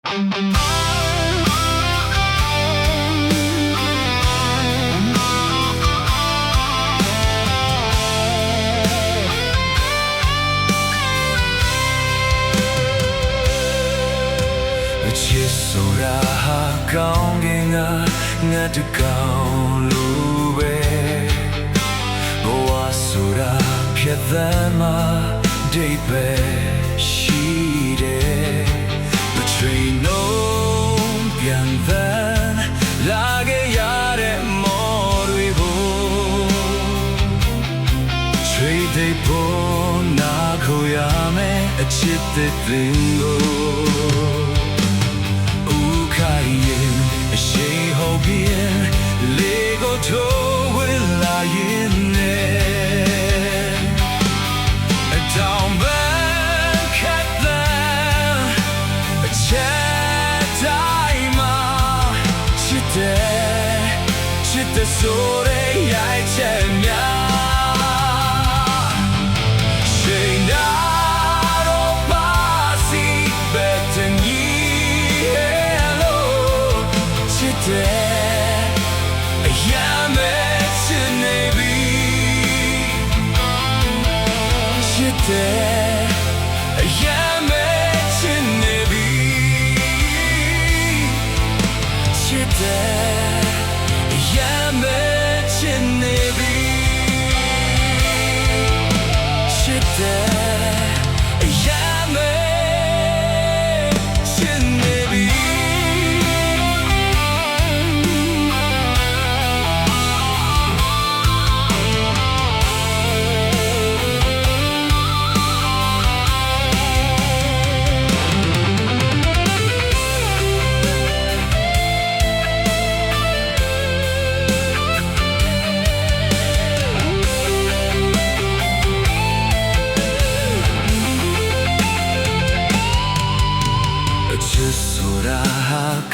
ချစ်ဆိုတာဟာကောင်းကင်ကငါတကောင်လိုပဲဘဝဆိုတာဖြတ်သန်းမှာဒိတ်ပဲရှိတယ်တစ်ချိန်လုံးပြန်သန်းလာခဲ့ရတဲ့မော်တွေကိုချွေတဲ့ပေါ်နာခေါ်ရမယ်အချစ်တဲ့သင်ကိုLego to will lie in there. A down back at them. A chat time. Chit sore I chenya. Shayna ro pasi better ni hello. Chit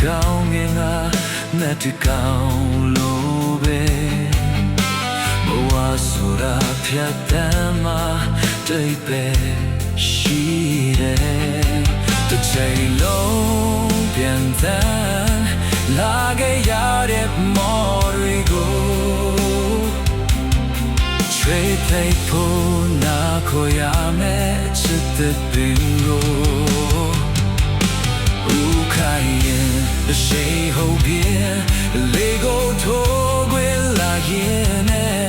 ကောင်းငင်ကငါတကောင်လိုပဲဘဝဆိုတာဖြတ်တန်းမှာတိတ်ပဲရှိတယ်တစ်ချိန်လုံးပြန်သန်းလာခဲ့ရတဲ့မော်တွေကိုချွေသိဖို့နာခေါ်ရမယ်ချစ်တဲ့ပင်ကို谁后边 Lego 托归来也呢